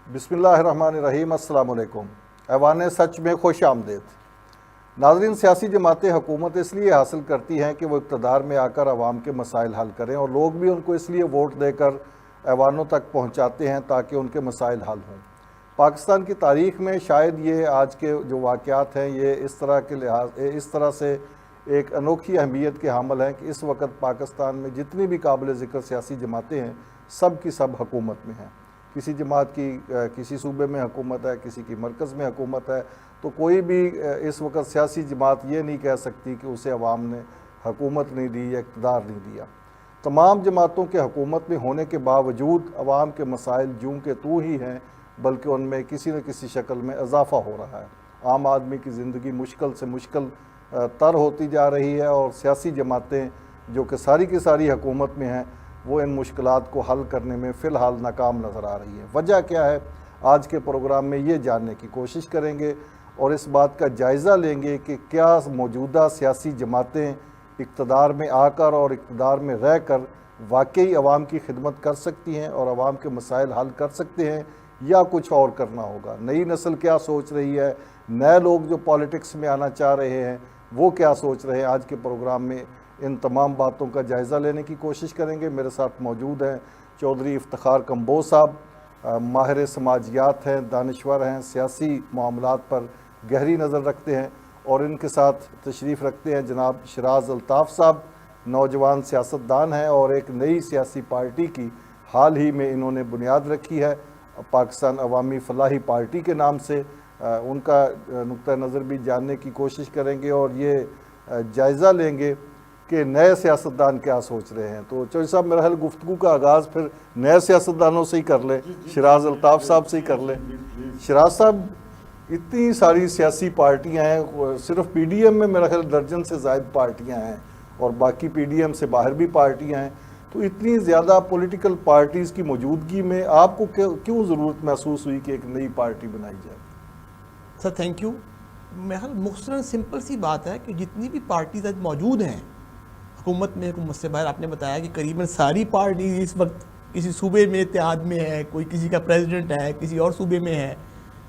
بسم اللہ الرحمن الرحیم۔ السلام علیکم۔ ایوان سچ میں خوش آمدید۔ ناظرین، سیاسی جماعتیں حکومت اس لیے حاصل کرتی ہیں کہ وہ اقتدار میں آ کر عوام کے مسائل حل کریں، اور لوگ بھی ان کو اس لیے ووٹ دے کر ایوانوں تک پہنچاتے ہیں تاکہ ان کے مسائل حل ہوں۔ پاکستان کی تاریخ میں شاید یہ آج کے جو واقعات ہیں یہ اس طرح سے ایک انوکھی اہمیت کے حامل ہیں کہ اس وقت پاکستان میں جتنی بھی قابل ذکر سیاسی جماعتیں ہیں سب کی سب حکومت میں ہیں۔ کسی جماعت کی کسی صوبے میں حکومت ہے، کسی کی مرکز میں حکومت ہے، تو کوئی بھی اس وقت سیاسی جماعت یہ نہیں کہہ سکتی کہ اسے عوام نے حکومت نہیں دی یا اقتدار نہیں دیا۔ تمام جماعتوں کے حکومت میں ہونے کے باوجود عوام کے مسائل جوں کہ تو ہی ہیں، بلکہ ان میں کسی نہ کسی شکل میں اضافہ ہو رہا ہے۔ عام آدمی کی زندگی مشکل سے مشکل تر ہوتی جا رہی ہے، اور سیاسی جماعتیں جو کہ ساری کی ساری حکومت میں ہیں وہ ان مشکلات کو حل کرنے میں فی الحال ناکام نظر آ رہی ہے۔ وجہ کیا ہے؟ آج کے پروگرام میں یہ جاننے کی کوشش کریں گے اور اس بات کا جائزہ لیں گے کہ کیا موجودہ سیاسی جماعتیں اقتدار میں آ کر اور اقتدار میں رہ کر واقعی عوام کی خدمت کر سکتی ہیں اور عوام کے مسائل حل کر سکتے ہیں، یا کچھ اور کرنا ہوگا۔ نئی نسل کیا سوچ رہی ہے، نئے لوگ جو پالیٹکس میں آنا چاہ رہے ہیں وہ کیا سوچ رہے ہیں، آج کے پروگرام میں ان تمام باتوں کا جائزہ لینے کی کوشش کریں گے۔ میرے ساتھ موجود ہیں چودھری افتخار کمبوہ صاحب، ماہر سماجیات ہیں، دانشور ہیں، سیاسی معاملات پر گہری نظر رکھتے ہیں، اور ان کے ساتھ تشریف رکھتے ہیں جناب شراز الطاف صاحب، نوجوان سیاستدان ہیں اور ایک نئی سیاسی پارٹی کی حال ہی میں انہوں نے بنیاد رکھی ہے، پاکستان عوامی فلاحی پارٹی کے نام سے۔ ان کا نقطہ نظر بھی جاننے کی کوشش کریں گے اور یہ جائزہ لیں گے کہ نئے سیاستدان کیا سوچ رہے ہیں۔ تو چودھری صاحب، میرا خیال گفتگو کا آغاز پھر نئے سیاستدانوں سے ہی کر لیں، شراز الطاف صاحب سے ہی کر لیں۔ شراز صاحب، اتنی ساری سیاسی پارٹیاں ہیں، صرف پی ڈی ایم میں میرا خیال درجن سے زائد پارٹیاں ہیں، اور باقی پی ڈی ایم سے باہر بھی پارٹیاں ہیں، تو اتنی زیادہ پولیٹیکل پارٹیز کی موجودگی میں آپ کو کیوں ضرورت محسوس ہوئی کہ ایک نئی پارٹی بنائی جائے؟ Sir thank you. میرا مختصراً سمپل سی بات ہے کہ جتنی بھی پارٹیز آج موجود ہیں حکومت میں، حکومت سے باہر، آپ نے بتایا کہ قریباً ساری پارٹیز اس وقت کسی صوبے میں اتحاد میں ہے، کوئی کسی کا پریزیڈنٹ ہے، کسی اور صوبے میں ہے،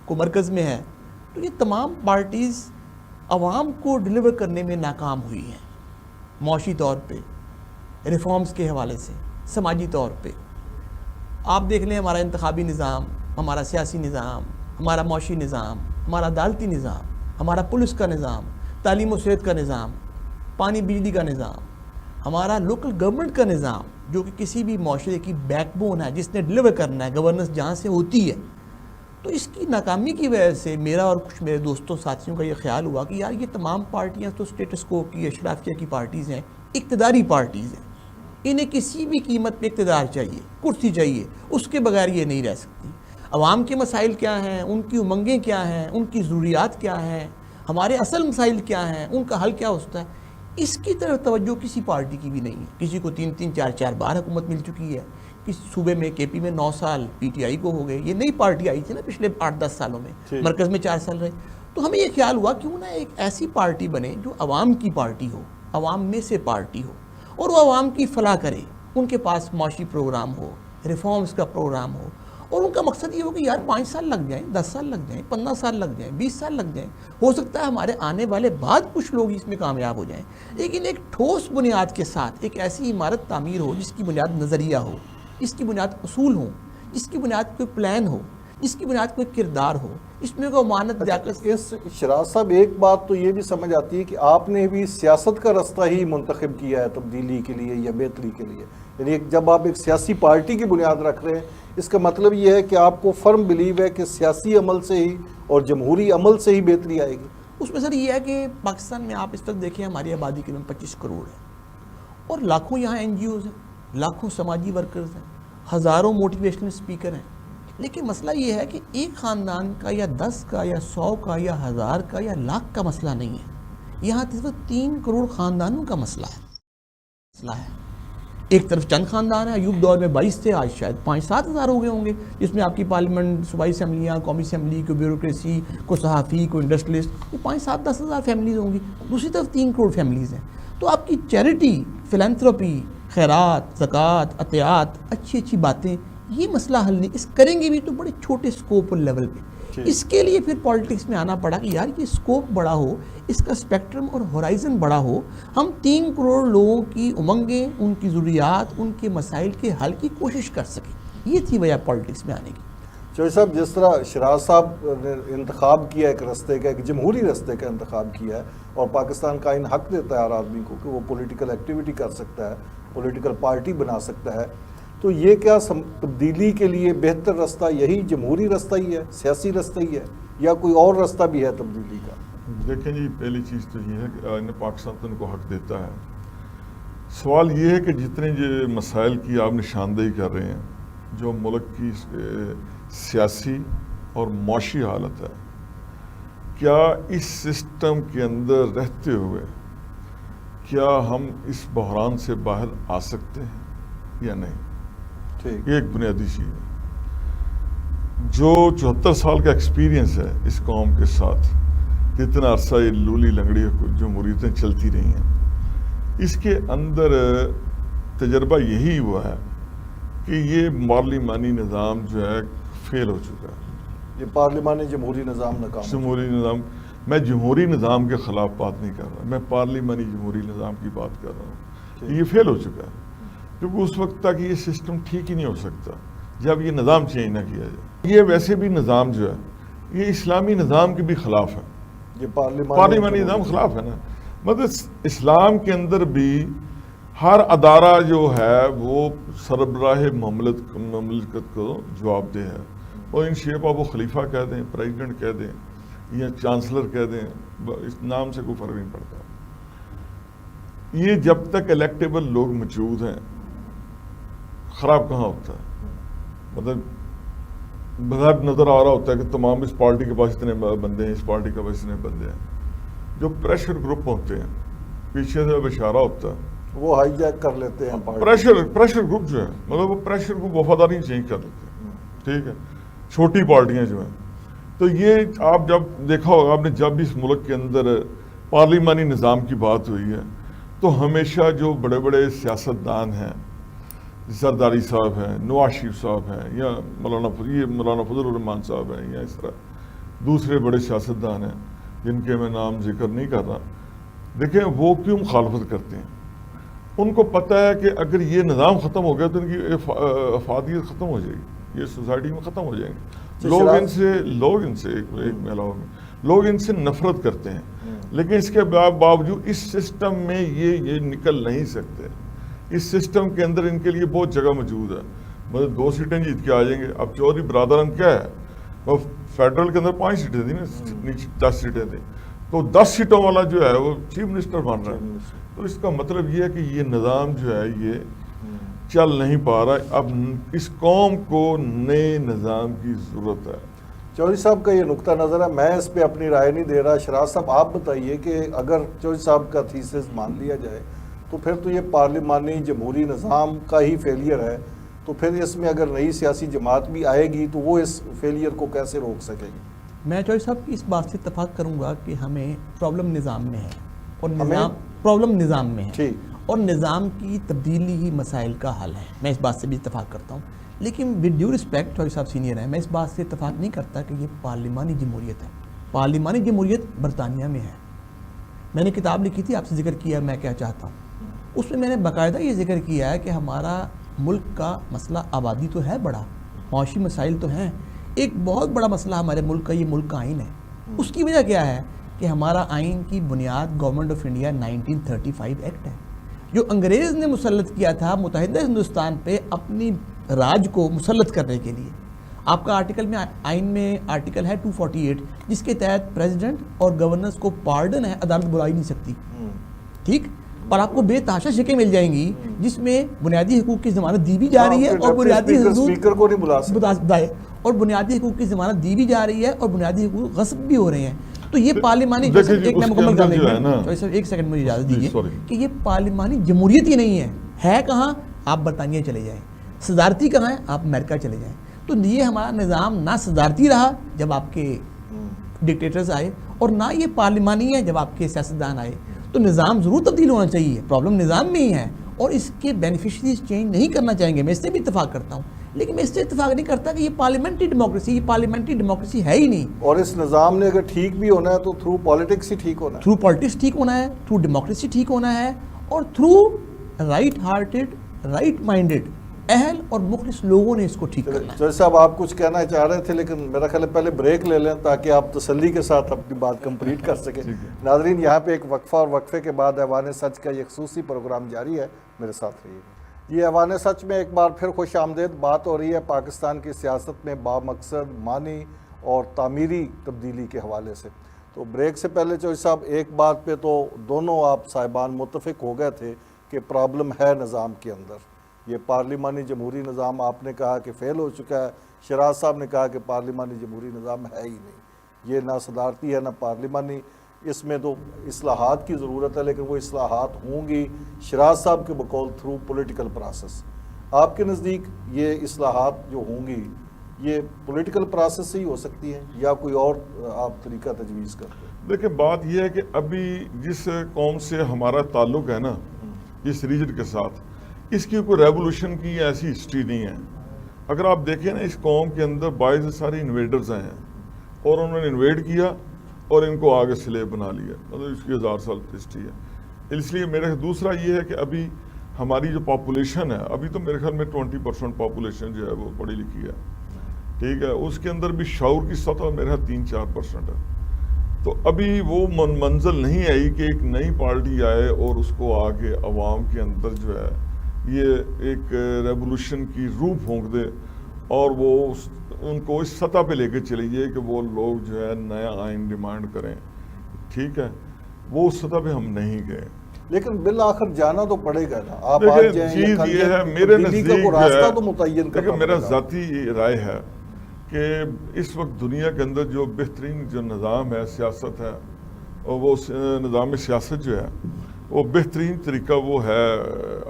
کوئی مرکز میں ہے، تو یہ تمام پارٹیز عوام کو ڈیلیور کرنے میں ناکام ہوئی ہیں، معاشی طور پہ، ریفارمز کے حوالے سے، سماجی طور پہ۔ آپ دیکھ لیں ہمارا انتخابی نظام، ہمارا سیاسی نظام، ہمارا معاشی نظام، ہمارا عدالتی نظام، ہمارا پولیس کا نظام، تعلیم و صحت کا نظام، پانی بجلی کا نظام، ہمارا لوکل گورنمنٹ کا نظام جو کہ کسی بھی معاشرے کی بیک بون ہے، جس نے ڈیلیور کرنا ہے، گورننس جہاں سے ہوتی ہے۔ تو اس کی ناکامی کی وجہ سے میرا اور کچھ میرے دوستوں ساتھیوں کا یہ خیال ہوا کہ یار یہ تمام پارٹیاں تو اسٹیٹس کو کی، اشرافیہ کی پارٹیز ہیں، اقتداری پارٹیز ہیں، انہیں کسی بھی قیمت پہ اقتدار چاہیے، کرسی چاہیے، اس کے بغیر یہ نہیں رہ سکتی۔ عوام کے مسائل کیا ہیں، ان کی امنگیں کیا ہیں، ان کی ضروریات کیا ہیں، ہمارے اصل مسائل کیا ہیں، ان کا حل کیا ہوتا ہے، اس کی طرف توجہ کسی پارٹی کی بھی نہیں ہے۔ کسی کو 3 4 بار حکومت مل چکی ہے، کسی صوبے میں کے پی میں 9 سال پی ٹی آئی کو ہو گئے، یہ نئی پارٹی آئی تھی نا پچھلے 8-10 سالوں میں، مرکز میں 4 سال رہے۔ تو ہمیں یہ خیال ہوا کیوں نہ ایک ایسی پارٹی بنے جو عوام کی پارٹی ہو، عوام میں سے پارٹی ہو، اور وہ عوام کی فلاح کرے، ان کے پاس معاشی پروگرام ہو، ریفارمز کا پروگرام ہو، اور ان کا مقصد یہ ہو کہ یار 5 سال لگ جائیں، 10 سال لگ جائیں، 15 سال لگ جائیں، 20 سال لگ جائیں، ہو سکتا ہے ہمارے آنے والے بعد کچھ لوگ اس میں کامیاب ہو جائیں، لیکن ایک ٹھوس بنیاد کے ساتھ ایک ایسی عمارت تعمیر ہو جس کی بنیاد نظریہ ہو، جس کی بنیاد اصول ہوں، جس کی بنیاد کوئی پلان ہو، جس کی بنیاد کوئی کردار ہو، اس میں کوئی امانت لیاقت۔ اس شراز صاحب، ایک بات تو یہ بھی سمجھ آتی ہے کہ آپ نے بھی سیاست کا رستہ ہی منتخب کیا ہے تبدیلی کے لیے یا بہتری کے لیے، یعنی جب آپ ایک سیاسی پارٹی کی بنیاد رکھ رہے ہیں، اس کا مطلب یہ ہے کہ آپ کو فرم بلیو ہے کہ سیاسی عمل سے ہی اور جمہوری عمل سے ہی بہتری آئے گی۔ اس میں سر یہ ہے کہ پاکستان میں آپ اس وقت دیکھیں ہماری آبادی قریباً 25 کروڑ ہے، اور لاکھوں یہاں این جی اوز ہیں، لاکھوں سماجی ورکرز ہیں، ہزاروں موٹیویشنل اسپیکر ہیں، لیکن مسئلہ یہ ہے کہ ایک خاندان کا یا 10 کا یا 100 کا یا 1000 کا یا لاکھ کا مسئلہ نہیں ہے، یہاں اس وقت 3 کروڑ خاندانوں کا مسئلہ ہے۔ ایک طرف چند خاندان ہیں، ایوب دور میں 22 تھے، آج شاید 5-7 ہزار ہو گئے ہوں گے، جس میں آپ کی پارلیمنٹ، صوبائی اسمبلیاں، قومی اسمبلی، کوئی بیوروکریسی، کوئی صحافی، کوئی انڈسٹریلسٹ، یہ 5-7-10 ہزار فیملیز ہوں گی۔ دوسری طرف 3 کروڑ فیملیز ہیں، تو آپ کی چیریٹی، فلانتھروپی، خیرات، زکوٰۃ، عطیات، اچھی اچھی باتیں، یہ مسئلہ حل نہیں، اس کریں گے بھی تو بڑے چھوٹے سکوپ اور لیول پہ. اس کے لیے پھر پالیٹکس میں آنا پڑا کہ یار یہ سکوپ بڑا ہو، اس کا اسپیکٹرم اور ہورائزن بڑا ہو، ہم 3 کروڑ لوگوں کی امنگیں، ان کی ضروریات، ان کے مسائل کے حل کی کوشش کر سکیں. یہ تھی وجہ پالیٹکس میں آنے کی. چوہدری صاحب، جس طرح شراز صاحب نے انتخاب کیا ایک رستے کا، ایک جمہوری رستے کا انتخاب کیا ہے، اور پاکستان کا آئین حق دیتا ہے ہر آدمی کو کہ وہ پولیٹیکل ایکٹیویٹی کر سکتا ہے، پولیٹیکل پارٹی بنا سکتا ہے، تو یہ کیا تبدیلی کے لیے بہتر رستہ یہی جمہوری رستہ ہی ہے، سیاسی رستہ ہی ہے، یا کوئی اور رستہ بھی ہے تبدیلی کا؟ دیکھیں جی، پہلی چیز تو یہ ہے کہ آئین پاکستان تو ان کو حق دیتا ہے. سوال یہ ہے کہ جتنے جو مسائل کی آپ نشاندہی کر رہے ہیں، جو ملک کی سیاسی اور معاشی حالت ہے، کیا اس سسٹم کے اندر رہتے ہوئے کیا ہم اس بحران سے باہر آ سکتے ہیں یا نہیں؟ یہ ایک بنیادی چیز ہے. جو 74 سال کا ایکسپیرینس ہے اس قوم کے ساتھ، جتنا عرصہ یہ لولی لنگڑی جمہوریتیں چلتی رہی ہیں، اس کے اندر تجربہ یہی ہوا ہے کہ یہ پارلیمانی نظام جو ہے فیل ہو چکا ہے. یہ پارلیمانی جمہوری نظام ناکام. جمہوری نظام، میں جمہوری نظام کے خلاف بات نہیں کر رہا، میں پارلیمانی جمہوری نظام کی بات کر رہا ہوں. یہ فیل ہو چکا ہے کیونکہ اس وقت تک یہ سسٹم ٹھیک ہی نہیں ہو سکتا جب یہ نظام چینج نہ کیا جائے. یہ ویسے بھی نظام جو ہے یہ اسلامی نظام کے بھی خلاف ہے. یہ پارلیمانی نظام خلاف ہے نا. مطلب اسلام کے اندر بھی ہر ادارہ جو ہے وہ سربراہ مملکت کو جواب دہ ہے. اور ان شیپ آپ وہ خلیفہ کہہ دیں، پریزیڈنٹ کہہ دیں یا چانسلر کہہ دیں، اس نام سے کوئی فرق نہیں پڑتا. یہ جب تک الیکٹیبل لوگ موجود ہیں خراب کہاں ہوتا ہے. مطلب بغیر نظر آ رہا ہوتا ہے کہ تمام اس پارٹی کے پاس اتنے بندے ہیں، اس پارٹی کے پاس اتنے بندے ہیں. جو پریشر گروپ ہوتے ہیں پیچھے سے اب اشارہ ہوتا ہے، وہ ہائی جیک کر لیتے ہیں. پریشر گروپ جو ہے، مطلب وہ پریشر گروپ وفاداری چینج کر لیتے ہیں. ٹھیک ہے، چھوٹی پارٹیاں جو ہیں. تو یہ آپ جب دیکھا ہوگا آپ نے، جب اس ملک کے اندر پارلیمانی نظام کی بات ہوئی ہے تو ہمیشہ جو بڑے بڑے سیاستدان ہیں، زرداری صاحب ہیں، نواز شریف صاحب ہیں، یا مولانا فضل الرحمان صاحب ہیں، یا اس طرح دوسرے بڑے سیاستدان ہیں جن کے میں نام ذکر نہیں کر رہا. دیکھیں وہ کیوں مخالفت کرتے ہیں. ان کو پتہ ہے کہ اگر یہ نظام ختم ہو گیا تو ان کی افادیت ختم ہو جائے گی، یہ سوسائٹی میں ختم ہو جائیں گے. لوگ ان سے نفرت کرتے ہیں، لیکن اس کے باوجود اس سسٹم میں یہ نکل نہیں سکتے. اس سسٹم کے اندر ان کے لیے بہت جگہ موجود ہے. مطلب 2 سیٹیں جیت کے آ جائیں گے. اب چودھری برادران کیا ہے، وہ فیڈرل کے اندر 5 سیٹیں تھیں نا، نیچے 10 سیٹیں تھیں، تو 10 سیٹوں والا جو ہے وہ چیف منسٹر بن رہا ہے. تو اس کا مطلب یہ ہے کہ یہ نظام جو ہے یہ چل نہیں پا رہا. اب اس قوم کو نئے نظام کی ضرورت ہے. چودھری صاحب کا یہ نقطہ نظر ہے، میں اس پہ اپنی رائے نہیں دے رہا. شراز صاحب آپ بتائیے کہ اگر چودھری صاحب کا تھیسس مان لیا جائے تو پھر تو یہ پارلیمانی جمہوری نظام کا ہی فیلئر ہے. تو پھر اس میں اگر نئی سیاسی جماعت بھی آئے گی تو وہ اس فیلئر کو کیسے روک سکے گی؟ میں چودھری صاحب کی اس بات سے اتفاق کروں گا کہ ہمیں پرابلم نظام میں ہے، اور پرابلم نظام میں ہے، اور نظام کی تبدیلی ہی مسائل کا حل ہے. میں اس بات سے بھی اتفاق کرتا ہوں. لیکن ود ڈیو رسپیکٹ، چودھری صاحب سینئر ہیں، میں اس بات سے اتفاق نہیں کرتا کہ یہ پارلیمانی جمہوریت ہے. پارلیمانی جمہوریت برطانیہ میں ہے. میں نے کتاب لکھی تھی، آپ سے ذکر کیا میں کیا چاہتا ہوں. اس میں نے باقاعدہ یہ ذکر کیا ہے کہ ہمارا ملک کا مسئلہ آبادی تو ہے بڑا، معاشی مسائل تو ہیں. ایک بہت بڑا مسئلہ ہمارے ملک کا یہ ملک کا آئین ہے. اس کی وجہ کیا ہے کہ ہمارا آئین کی بنیاد گورنمنٹ آف انڈیا 1935 ایکٹ ہے، جو انگریز نے مسلط کیا تھا متحدہ ہندوستان پہ اپنی راج کو مسلط کرنے کے لیے. آپ کا آرٹیکل میں، آئین میں آرٹیکل ہے 248، جس کے تحت پریزیڈنٹ اور گورنرز کو پارڈن ہے، عدالت بلا ہی نہیں سکتی. ٹھیک، اور آپ کو بے تحاشا شکیں مل جائیں گی جس میں بنیادی حقوق کی ضمانت دی بھی جا رہی ہے اور بنیادی حقوق کی ضمانت دی بھی جا رہی ہے اور بنیادی حقوق غصب بھی ہو رہے ہیں. تو یہ پارلیمانی، ایک میں مکمل کر لیں، ایک سیکنڈ مجھے اجازت دیجیے کہ یہ پارلیمانی جمہوریت ہی نہیں ہے کہاں؟ آپ برطانیہ چلے جائیں. صدارتی کہاں ہے؟ آپ امریکہ چلے جائیں. تو یہ ہمارا نظام نہ صدارتی رہا جب آپ کے ڈکٹیٹرز آئے، اور نہ یہ پارلیمانی ہے جب آپ کے سیاستدان آئے. تو نظام ضرور تبدیل ہونا چاہیے، پرابلم نظام میں ہی ہے، اور اس کے بینیفیشریز چینج نہیں کرنا چاہیں گے. میں اس سے بھی اتفاق کرتا ہوں، لیکن میں اس سے اتفاق نہیں کرتا کہ یہ پارلیمنٹری ڈیموکریسی ہے ہی نہیں. اور اس نظام نے اگر ٹھیک بھی ہونا ہے تو تھرو پالیٹکس ہی ٹھیک ہونا ہے. تھرو پالیٹکس ٹھیک ہونا ہے, تھرو ڈیموکریسی ٹھیک ہونا ہے, اور through right hearted, right minded, اہل اور مخلص لوگوں نے اس کو ٹھیک کرنا ہے. جج صاحب آپ کچھ کہنا چاہ رہے تھے لیکن میرا خیال ہے پہلے بریک لے لیں تاکہ آپ تسلی کے ساتھ اپنی بات کمپلیٹ کر سکیں. ناظرین یہاں پہ ایک وقفہ اور وقفے کے بعد ایوان سچ کا یہ خصوصی پروگرام جاری ہے, میرے ساتھ رہیے. یہ ایوان سچ میں ایک بار پھر خوش آمدید. بات ہو رہی ہے پاکستان کی سیاست میں بامقصد معنی اور تعمیری تبدیلی کے حوالے سے. تو بریک سے پہلے چوہدری صاحب ایک بات پہ تو دونوں آپ صاحبان متفق ہو گئے تھے کہ پرابلم ہے نظام کے اندر. یہ پارلیمانی جمہوری نظام آپ نے کہا کہ فیل ہو چکا ہے, شراز صاحب نے کہا کہ پارلیمانی جمہوری نظام ہے ہی نہیں, یہ نہ صدارتی ہے نہ پارلیمانی. اس میں تو اصلاحات کی ضرورت ہے لیکن وہ اصلاحات ہوں گی شراز صاحب کے بقول تھرو پولیٹیکل پروسیس. آپ کے نزدیک یہ اصلاحات جو ہوں گی یہ پولیٹیکل پروسیس سے ہی ہو سکتی ہیں یا کوئی اور آپ طریقہ تجویز کرتے ہیں؟ دیکھیں بات یہ ہے کہ ابھی جس قوم سے ہمارا تعلق ہے نا, اس ریجن کے ساتھ, اس کی کوئی ریولوشن کی ایسی ہسٹری نہیں ہے. اگر آپ دیکھیں نا اس قوم کے اندر باعث سارے انویڈرز آئے ہیں اور انہوں نے انویڈ کیا اور ان کو آگے سلیب بنا لیا, مطلب اس کی 1000 سال کی ہسٹری ہے. اس لیے میرے دوسرا یہ ہے کہ ابھی ہماری جو پاپولیشن ہے, ابھی تو میرے خیال میں 20% پاپولیشن جو ہے وہ پڑھی لکھی ہے, ٹھیک ہے, اس کے اندر بھی شعور کی سطح میرا 3-4% ہے. تو ابھی وہ منزل نہیں آئی کہ ایک نئی پارٹی آئے اور اس کو آگے عوام کے اندر جو ہے یہ ایک ریولوشن کی روح پھونک دے اور وہ ان کو اس سطح پہ لے کے چلی جائے کہ وہ لوگ جو ہے نیا آئین ڈیمانڈ کریں. ٹھیک ہے, وہ اس سطح پہ ہم نہیں گئے. لیکن بالآخر جانا تو پڑے گا نا. آپ چیز یہ ہے میرے نزدیک راستہ تو متعین کرنا. میرا ذاتی رائے ہے کہ اس وقت دنیا کے اندر جو بہترین جو نظام ہے, سیاست ہے, اور وہ نظام سیاست جو ہے وہ بہترین طریقہ وہ ہے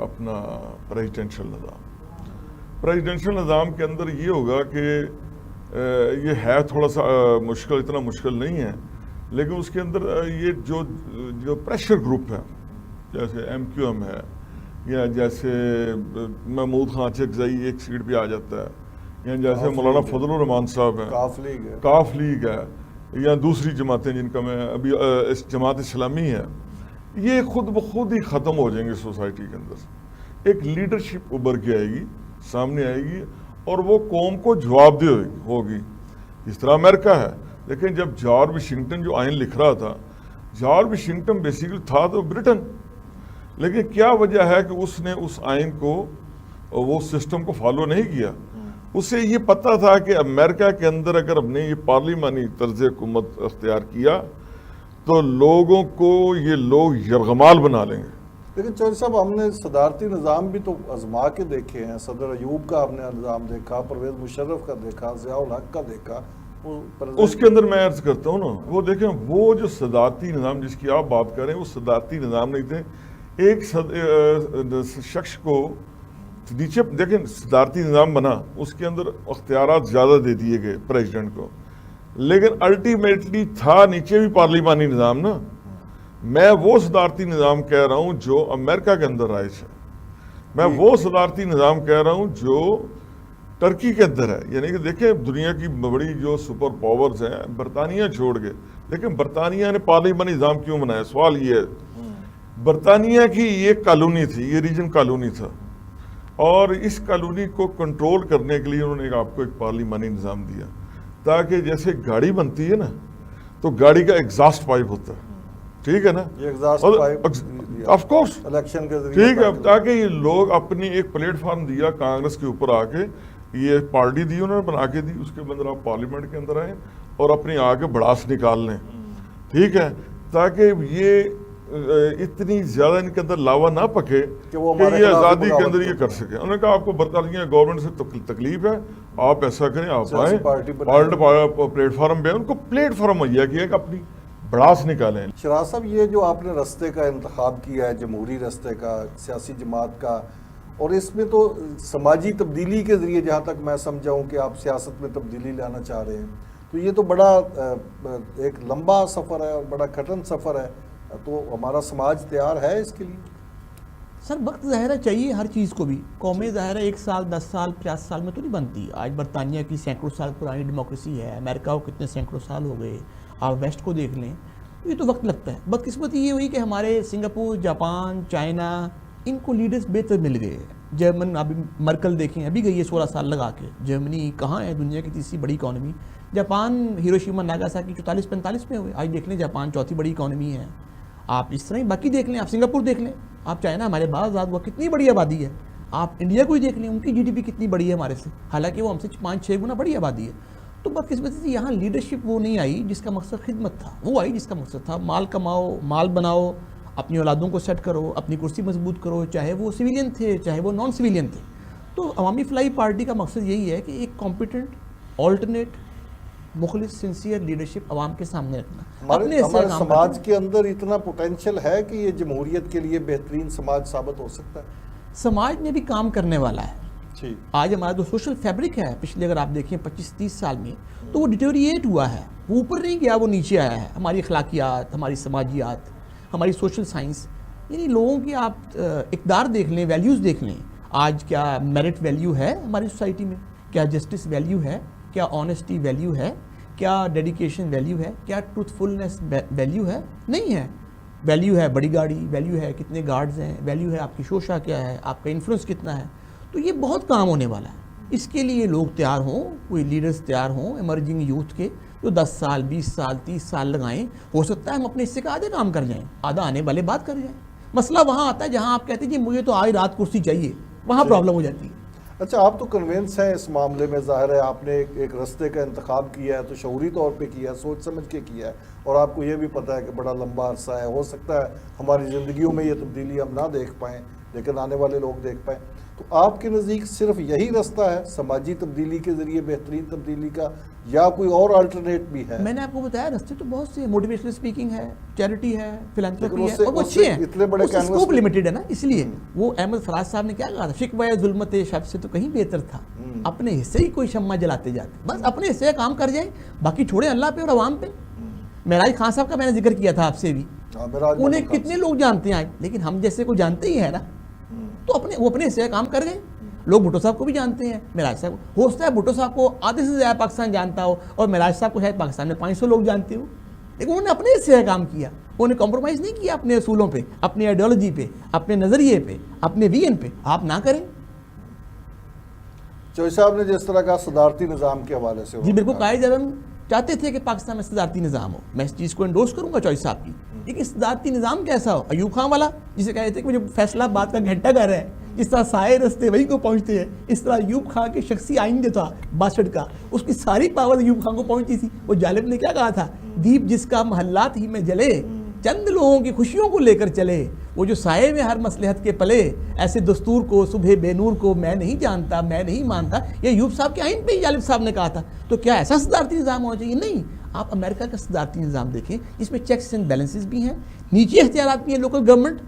اپنا پریزیڈنشل نظام. پریزیڈنشل نظام کے اندر یہ ہوگا کہ یہ ہے تھوڑا سا مشکل, اتنا مشکل نہیں ہے, لیکن اس کے اندر یہ جو پریشر گروپ ہے جیسے MQM ہے یا جیسے محمود خان چکزئی ایک سیٹ پہ آ جاتا ہے, یا جیسے مولانا فضل الرحمان صاحب ہیں, کاف لیگ ہے, یا دوسری جماعتیں جن کا میں ابھی جماعت اسلامی ہے, یہ خود بخود ہی ختم ہو جائیں گے سوسائٹی کے اندر. ایک لیڈرشپ ابھر کے آئے گی, سامنے آئے گی, اور وہ قوم کو جواب دہ ہوگی. اس طرح امریکہ ہے. لیکن جب جارج واشنگٹن جو آئین لکھ رہا تھا, جارج واشنگٹن بیسیکلی تھا تو برٹن, لیکن کیا وجہ ہے کہ اس نے اس آئین کو, وہ سسٹم کو فالو نہیں کیا. اسے یہ پتہ تھا کہ امریکہ کے اندر اگر ہم نے یہ پارلیمانی طرز حکومت اختیار کیا تو لوگوں کو یہ لوگ یرغمال بنا لیں گے. لیکن چوہدری صاحب ہم نے صدارتی نظام بھی تو آزما کے دیکھے ہیں. صدر ایوب کا ہم نے نظام دیکھا, پرویز مشرف کا دیکھا, ضیاء الحق کا دیکھا. اس کے اندر میں عرض کرتا ہوں نا, وہ دیکھیں وہ جو صدارتی نظام جس کی آپ بات کر رہے ہیں وہ صدارتی نظام نہیں تھے. ایک شخص کو نیچے دیکھیں صدارتی نظام بنا, اس کے اندر اختیارات زیادہ دے دیے گئے پریزیڈنٹ کو, لیکن الٹیمیٹلی تھا نیچے بھی پارلیمانی نظام نا. میں وہ صدارتی نظام کہہ رہا ہوں جو امریکہ کے اندر رائج ہے. میں وہ صدارتی نظام کہہ رہا ہوں جو ٹرکی کے اندر ہے. یعنی کہ دیکھیں دنیا کی بڑی جو سپر پاورز ہیں, برطانیہ چھوڑ کے, لیکن برطانیہ نے پارلیمانی نظام کیوں بنایا؟ سوال یہ ہے. برطانیہ کی یہ کالونی تھی, یہ ریجن کالونی تھا, اور اس کالونی کو کنٹرول کرنے کے لیے انہوں نے آپ کو ایک پارلیمانی نظام دیا, تاکہ جیسے گاڑی بنتی ہے نا تو گاڑی کا ایگزاسٹ پائپ ہوتا ہے, ٹھیک ہے نا, آف کورس الیکشن کے ذریعے, ٹھیک ہے, تاکہ یہ لوگ اپنی ایک پلیٹ فارم دیا کانگریس کے اوپر آ کے, یہ پارٹی دی انہوں نے بنا کے دی, اس کے اندر آپ پارلیمنٹ کے اندر آئیں اور اپنی آگے بڑاس نکال لیں, ٹھیک ہے, تاکہ یہ اتنی زیادہ ان کے اندر لاوا نہ پکے کہ یہ آزادی کے اندر یہ کر سکے. انہوں نے کہا آپ کو برطانیہ گورنمنٹ سے تکلیف ہے, آپ ایسا کریں, آپ آئیں پلیٹ فارم پہ, ان کو پلیٹ فارم مہیا کیا کہ اپنی بڑاس نکالیں. شراز صاحب یہ جو آپ نے رستے کا انتخاب کیا ہے, جمہوری رستے کا, سیاسی جماعت کا, اور اس میں تو سماجی تبدیلی کے ذریعے جہاں تک میں سمجھا ہوں کہ آپ سیاست میں تبدیلی لانا چاہ رہے ہیں, تو یہ تو بڑا ایک لمبا سفر ہے اور بڑا کٹن سفر ہے. تو ہمارا سماج تیار ہے اس کے لیے؟ سر وقت ظاہرہ چاہیے ہر چیز کو بھی. قومیں ظاہرہ 1 سال 10 سال 50 سال میں تو نہیں بنتی. آج برطانیہ کی سینکڑوں سال پرانی ڈیموکریسی ہے, امریکہ کو کتنے سینکڑوں سال ہو گئے, آپ ویسٹ کو دیکھ لیں, یہ تو وقت لگتا ہے. بدقسمتی یہ ہوئی کہ ہمارے سنگاپور, جاپان, چائنا, ان کو لیڈرز بہتر مل گئے. جرمن ابھی مرکل دیکھیں, ابھی گئی ہے 16 سال لگا کے. جرمنی کہاں ہے دنیا کی تیسری بڑی اکانومی. جاپان ہیروشیما ناگاساکی 44-45 میں ہوئے, آج دیکھ لیں جاپان چوتھی بڑی اکانومی ہے. آپ اس طرح ہی باقی دیکھ لیں, آپ سنگاپور دیکھ لیں, آپ چائنا ہمارے بعد آزاد ہوا کتنی بڑی آبادی ہے. آپ انڈیا کو ہی دیکھ لیں, ان کی GDP کتنی بڑی ہے ہمارے سے, حالانکہ وہ ہم سے 5-6 گنا بڑی آبادی ہے. تو بدقسمتی سے یہاں لیڈرشپ وہ نہیں آئی جس کا مقصد خدمت تھا, وہ آئی جس کا مقصد تھا مال کماؤ, مال بناؤ, اپنی اولادوں کو سیٹ کرو, اپنی کرسی مضبوط کرو, چاہے وہ سویلین تھے چاہے وہ نان سویلین تھے. تو عوامی فلاحی پارٹی کا مقصد یہی ہے کہ ایک کمپیٹنٹ, آلٹرنیٹ, مخلص, سنسیئر لیڈرشپ عوام کے سامنے رکھنا. ہمارے سماج کے اندر اتنا پوٹینشیل ہے کہ یہ جمہوریت کے لیے بہترین سماج ثابت ہو سکتا ہے. سماج میں بھی کام کرنے والا ہے. ٹھیک. آج ہمارا جو سوشل فیبرک ہے پچھلے اگر آپ دیکھیں 25-30 سال میں, تو وہ ڈیٹیریٹ ہوا ہے, وہ اوپر نہیں گیا, وہ نیچے آیا ہے. ہماری اخلاقیات, ہماری سماجیات, ہماری سوشل سائنس, یعنی لوگوں کی آپ اقدار دیکھ لیں, ویلیوز دیکھ لیں. آج کیا میرٹ ویلیو ہے ہماری سوسائٹی میں, کیا جسٹس ویلیو ہے, کیا آنیسٹی ویلیو ہے, کیا ڈیڈیکیشن ویلیو ہے, کیا ٹروتھفلنس ویلیو ہے؟ نہیں ہے. ویلیو ہے بڑی گاڑی, ویلیو ہے کتنے گارڈز ہیں, ویلیو ہے آپ کی شوشہ کیا ہے, آپ کا انفلوئنس کتنا ہے. تو یہ بہت کام ہونے والا ہے. اس کے لیے لوگ تیار ہوں, کوئی لیڈرز تیار ہوں ایمرجنگ یوتھ کے, جو 10 سال 20 سال 30 سال لگائیں. ہو سکتا ہے ہم اپنے حصے کا آدھے کام کر جائیں, آدھا آنے والے بات کر جائیں. مسئلہ وہاں آتا ہے جہاں آپ کہتے ہیں جی مجھے تو آج رات کرسی چاہیے, وہاں پرابلم ہو جاتی ہے. اچھا, آپ تو کنونس ہیں اس معاملے میں, ظاہر ہے آپ نے ایک رستے کا انتخاب کیا ہے, تو شعوری طور پہ کیا ہے, سوچ سمجھ کے کیا ہے, اور آپ کو یہ بھی پتہ ہے کہ بڑا لمبا عرصہ ہے, ہو سکتا ہے ہماری زندگیوں میں یہ تبدیلی ہم نہ دیکھ پائیں لیکن آنے والے لوگ دیکھ پائیں. تو آپ کے نزدیک صرف یہی رستہ ہے سماجی تبدیلی کے ذریعے بہترین تبدیلی کا, یا کوئی اور الٹرنیٹ بھی ہے؟ میں نے آپ کو بتایا رستے تو بہت سے, موٹیویشنل اسپیکنگ ہے, چیریٹی ہے, فلانتھروپی ہے, سے اور وہ اچھے ہیں. اتنے بڑے اس اسکوپ لمیٹڈ ہے نا, اس لیے وہ احمد فراز صاحب نے کیا کہا تھا, شکوہ ظلمت شب سے تو کہیں بہتر تھا اپنے حصے ہی کوئی شمع جلاتے جاتے. بس اپنے حصے کا کام کر جائیں, باقی چھوڑیں اللہ پہ اور عوام پہ. معراج خان صاحب کا میں نے ذکر کیا تھا آپ سے بھی, انہیں کتنے لوگ جانتے ہیں آج, لیکن ہم جیسے کو جانتے ہی ہے نا, تو وہ اپنے حصے کا کام کر گئے. لوگ بھٹو صاحب کو بھی جانتے ہیں, معراج صاحب کو, ہو سکتا ہے بھٹو صاحب کو آدھے سے زیادہ پاکستان جانتا ہو, اور معراج صاحب کو شاید پاکستان میں 500 لوگ جانتے ہو, لیکن انہوں نے اپنے حصے کا کام کیا. انہوں نے کمپرومائز نہیں کیا اپنے اصولوں پہ, اپنی آئیڈیالوجی پہ, اپنے نظریے پہ, اپنے ویژن پہ. آپ نہ کریں. چوئی صاحب نے جس طرح کا صدارتی نظام کے حوالے سے, جی بالکل, قائد اعظم چاہتے تھے کہ پاکستان میں صدارتی نظام ہو. میں اس چیز کو انڈورس کروں گا چوئی صاحب کی, لیکن صدارتی نظام کیسا ہو؟ ایوب خان والا, جسے کہتے تھے کہ مجھے فیصلہ بات کا گھنٹہ گھر ہے, جس طرح سائے رستے وہی کو پہنچتے ہیں, اس طرح ایوب خان کے شخصی آئین جو تھا 62 کا, اس کی ساری پاور ایوب خان کو پہنچتی تھی. وہ جالب نے کیا کہا تھا, دیپ جس کا محلات ہی میں جلے, چند لوگوں کی خوشیوں کو لے کر چلے, وہ جو سائے میں ہر مصلحت کے پلے, ایسے دستور کو صبح بے نور کو میں نہیں جانتا, میں نہیں مانتا. یہ ایوب صاحب کے آئین پہ ہی جالب صاحب نے کہا تھا. تو کیا ایسا صدارتی نظام ہونا چاہیے؟ نہیں. آپ امریکہ کا صدارتی نظام دیکھیں, اس میں چیکس اینڈ بیلنسز بھی ہیں, نیچے اختیارات بھی ہیں لوکل گورنمنٹ,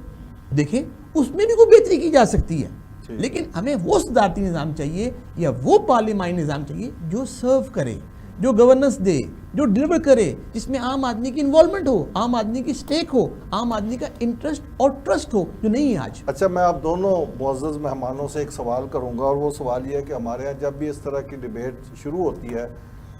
دیکھیں اس میں بھی کوئی بہتری کی جا سکتی ہے. لیکن ہمیں وہ صدارتی نظام چاہیے یا وہ پارلیمانی نظام چاہیے جو سرو کرے, جو گورننس دے, جو ڈلیور کرے, جس میں عام آدمی کی انوالومنٹ ہو, عام آدمی کی سٹیک ہو, عام آدمی کا انٹرسٹ اور ٹرسٹ ہو, جو نہیں ہے آج. اچھا, میں آپ دونوں معزز مہمانوں سے ایک سوال کروں گا, اور وہ سوال یہ ہے کہ ہمارے یہاں جب بھی اس طرح کی ڈیبیٹ شروع ہوتی ہے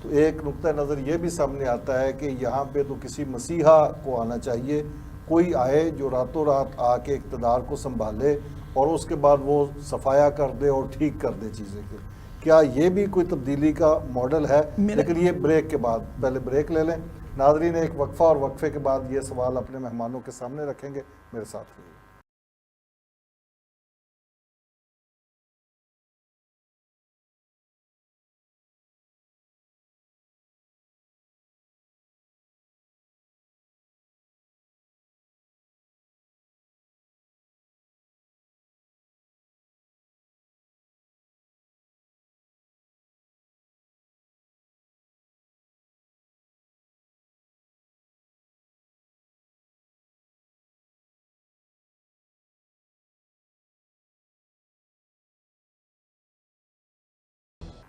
تو ایک نقطہ نظر یہ بھی سامنے آتا ہے کہ یہاں پہ تو کسی مسیحا کو آنا چاہیے, کوئی آئے جو راتوں رات آ کے اقتدار کو سنبھالے اور اس کے بعد وہ صفایا کر دے اور ٹھیک کر دے چیزیں کے. کیا یہ بھی کوئی تبدیلی کا ماڈل ہے؟ لیکن یہ بریک کے بعد, پہلے بریک لے لیں. ناظرین, ایک وقفہ, اور وقفے کے بعد یہ سوال اپنے مہمانوں کے سامنے رکھیں گے. میرے ساتھ رہیے.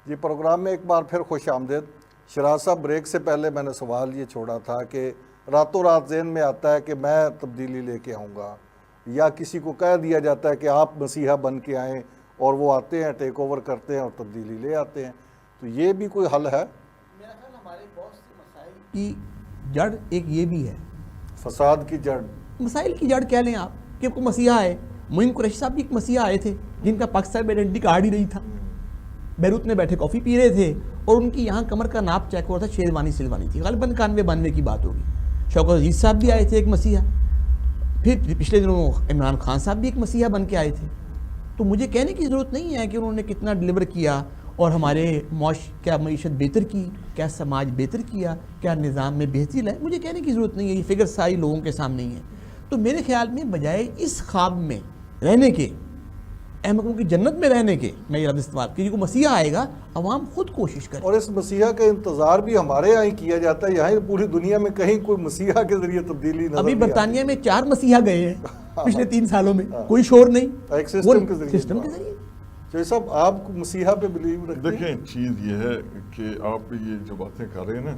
جی, پروگرام میں ایک بار پھر خوش آمدید. شراز صاحب, بریک سے پہلے میں نے سوال یہ چھوڑا تھا کہ راتوں رات ذہن میں آتا ہے کہ میں تبدیلی لے کے آؤں گا, یا کسی کو کہہ دیا جاتا ہے کہ آپ مسیحا بن کے آئیں اور وہ آتے ہیں ٹیک اوور کرتے ہیں اور تبدیلی لے آتے ہیں. تو یہ بھی کوئی حل ہے؟ میرا خیال ہمارے بہت سے مسائل کی جڑ ایک یہ بھی ہے، فساد کی جڑ. مسائل کی جڑ کہہ لیں آپ کہ کوئی مسیحا ہے. معین قریشی صاحب بھی ایک مسیحا آئے تھے جن کا پاکستان میں آئیڈینٹی کارڈ ہی نہیں تھا، بیروت میں بیٹھے کافی پی رہے تھے اور ان کی یہاں کمر کا ناپ چیک ہوا تھا، شیروانی سلوانی تھی، غالباً 91-92 کی بات ہوگی. شوکت عزیز صاحب بھی آئے تھے ایک مسیحا. پھر پچھلے دنوں عمران خان صاحب بھی ایک مسیحا بن کے آئے تھے. تو مجھے کہنے کی ضرورت نہیں ہے کہ انہوں نے کتنا ڈیلیور کیا اور ہمارے کیا معیشت بہتر کی، کیا سماج بہتر کیا، کیا نظام میں بہتری لائے. مجھے کہنے کی ضرورت نہیں ہے، یہ فگر ساری لوگوں کے سامنے ہی ہے. تو میرے خیال میں بجائے اس خواب میں رہنے کے، احمقوں کی جنت میں رہنے کے، میں یہ لفظ استعمال کہ کوئی مسیحا آئے گا، عوام خود کوشش کرے. اور اس مسیحا کا انتظار بھی ہمارے یہاں ہی کیا جاتا ہے. یہاں پوری دنیا میں کہیں کوئی مسیحا کے ذریعے تبدیلی نظر ابھی نہیں برطانیہ میں 4 مسیحا گئے ہیں پچھلے 3 سالوں میں، کوئی شور نہیں. ایک سسٹم کے ذریعے. سسٹم کے ذریعے. جو صاحب آپ مسیحا پہ بلیو رکھتے ہیں؟ دیکھیں چیز یہ ہے کہ آپ یہ جو باتیں کر رہے ہیں نا،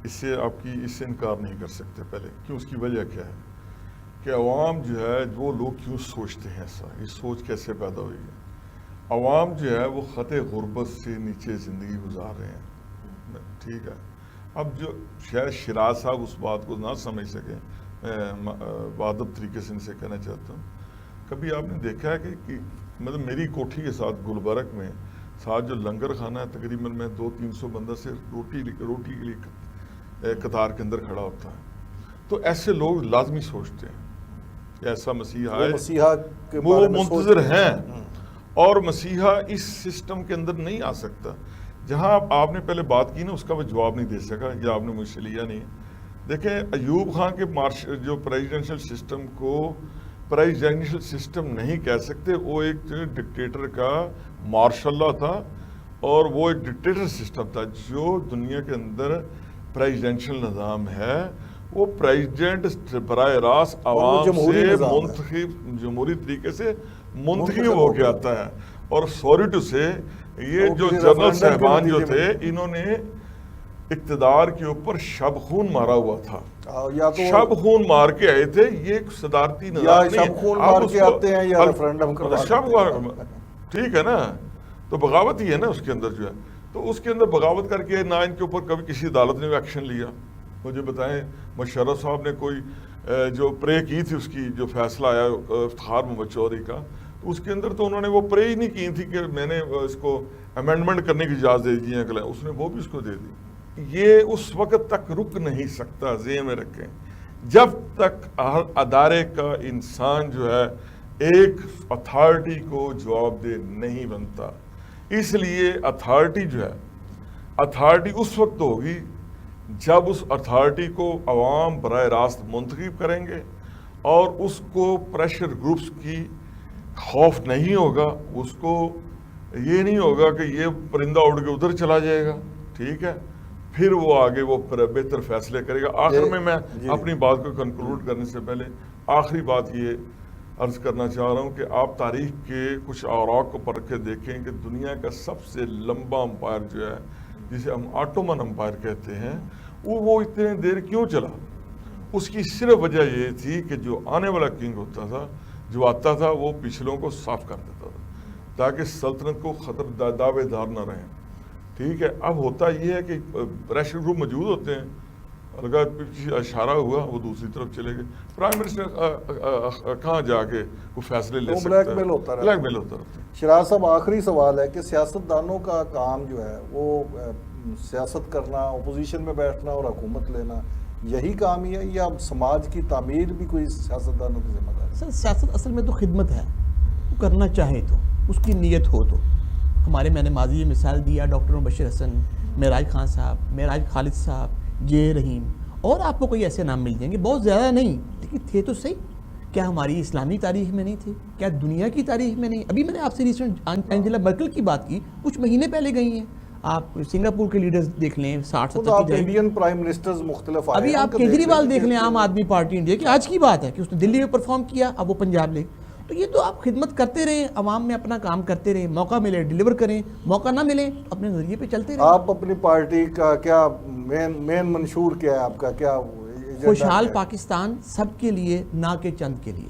اس سے انکار نہیں کر سکتے. پہلے کیوں، اس کی وجہ کیا ہے کہ عوام جو ہے وہ لوگ کیوں سوچتے ہیں ایسا، یہ سوچ کیسے پیدا ہوئی ہے. عوام جو ہے وہ خط غربت سے نیچے زندگی گزار رہے ہیں. ٹھیک ہے، اب جو شاید شیراز صاحب اس بات کو نہ سمجھ سکیں، میں بادب طریقے سے ان سے کہنا چاہتا ہوں، کبھی آپ نے دیکھا ہے کہ مطلب میری کوٹھی کے ساتھ گلبرگ میں ساتھ جو لنگر خانہ ہے، تقریباً میں 200-300 بندہ سے روٹی کے لیے قطار کے اندر کھڑا ہوتا ہے. تو ایسے لوگ لازمی سوچتے ہیں کہ ایسا مسیحا ہے، مسیحا کے وہ بارے میں منتظر ہیں. اور مسیحا اس سسٹم کے اندر نہیں آ سکتا. جہاں آپ نے پہلے بات کی نا، اس کا وہ جواب نہیں دے سکا یا آپ نے مجھ سے لیا نہیں. دیکھیں ایوب خان کے جو پریزیڈنشل سسٹم کو پریزیڈنشل سسٹم نہیں کہہ سکتے، وہ ایک ڈکٹیٹر کا مارشل اللہ تھا اور وہ ایک ڈکٹیٹر سسٹم تھا. جو دنیا کے اندر پریزیڈنشل نظام ہے وہ پریزیڈنٹ براہ راست عوام سے منتخب، جمہوری طریقے سے منتخب ہو کے آتا ہے. اور سوری ٹو سے یہ جو جنرل صاحبان جو تھے، انہوں نے اقتدار کے اوپر شب خون مارا ہوا تھا. شب خون مار کے آئے تھے. یہ صدارتی نظام نہیں ہے. شب خون مار کے آتے ہیں یا ریفرنڈم ٹھیک ہے نا، تو بغاوت ہی ہے نا اس کے اندر جو ہے. تو اس کے اندر بغاوت کر کے نہ ان کے اوپر کبھی کسی عدالت نے ایکشن لیا. مجھے بتائیں مشرف صاحب نے کوئی جو پرے کی تھی، اس کی جو فیصلہ آیا افتخار محمد چودھری کا، تو اس کے اندر تو انہوں نے وہ پرے ہی نہیں کی تھی کہ میں نے اس کو امینڈمنٹ کرنے کی اجازت دے دی ہے. اس نے وہ بھی اس کو دے دی. یہ اس وقت تک رک نہیں سکتا. ذہن میں رکھیں، جب تک ہر ادارے کا انسان جو ہے ایک اتھارٹی کو جواب دہ نہیں بنتا. اس لیے اتھارٹی جو ہے، اتھارٹی اس وقت ہوگی جب اس اتھارٹی کو عوام براہ راست منتخب کریں گے اور اس کو پریشر گروپس کی خوف نہیں ہوگا. اس کو یہ نہیں ہوگا کہ یہ پرندہ اڑ کے ادھر چلا جائے گا. ٹھیک ہے، پھر وہ آگے وہ بہتر فیصلے کرے گا. آخر میں اپنی بات کو کنکلوڈ کرنے سے پہلے آخری بات یہ عرض کرنا چاہ رہا ہوں کہ آپ تاریخ کے کچھ اوراق کو پڑھ کے دیکھیں کہ دنیا کا سب سے لمبا امپائر جو ہے، جسے ہم آٹومن امپائر کہتے ہیں، وہ اتنے دیر کیوں چلا؟ اس کی صرف وجہ یہ تھی کہ جو آنے والا کنگ ہوتا تھا، جو آتا تھا، وہ پچھلوں کو صاف کر دیتا تھا تاکہ سلطنت کو خطر دعوے دار نہ رہیں. ٹھیک ہے، اب ہوتا یہ ہے کہ پریشر گروپ موجود ہوتے ہیں. اگر اشارہ ہوا وہ دوسری طرف چلے گئے. پرائم منسٹر کہاں جا کے وہ فیصلے لے سکتا ہے؟ بلیک میل ہوتا رہتا ہے. شیراز صاحب آخری سوال ہے کہ سیاستدانوں کا کام جو ہے وہ سیاست کرنا، اپوزیشن میں بیٹھنا اور حکومت لینا، یہی کام ہی ہے یا سماج کی تعمیر بھی کوئی سیاستدانوں کی ذمہ داری؟ سر سیاست اصل میں تو خدمت ہے. وہ کرنا چاہے تو اس کی نیت ہو تو. ہمارے میں نے ماضی یہ مثال دیا ڈاکٹر مبشر حسن، معراج خان صاحب، معراج خالد صاحب، جے رحیم، اور آپ کو کوئی ایسے نام مل جائیں گے، بہت زیادہ نہیں لیکن تھے تو صحیح. کیا ہماری اسلامی تاریخ میں نہیں تھے؟ کیا دنیا کی تاریخ میں نہیں؟ ابھی میں نے آپ سے ریسنٹ اینجلا مرکل کی بات کی، کچھ مہینے پہلے گئی ہیں. آپ سنگاپور کے لیڈرز دیکھ لیں، 60-70 کی انڈین پرائم منسٹرز مختلف آئے. ابھی آپ کیجریوال دیکھ لیں، عام آدمی پارٹی انڈیا کی. آج کی بات ہے کہ اس نے دلی میں پرفارم کیا، اب وہ پنجاب لے. تو یہ تو آپ خدمت کرتے رہیں، عوام میں اپنا کام کرتے رہیں، موقع ملے ڈیلیور کریں، موقع نہ ملے اپنے نظریے پہ چلتے رہیں. آپ اپنی پارٹی کا کیا مین منشور کیا ہے آپ کا؟ کیا خوشحال پاکستان سب کے لیے، نہ کہ چند کے لیے.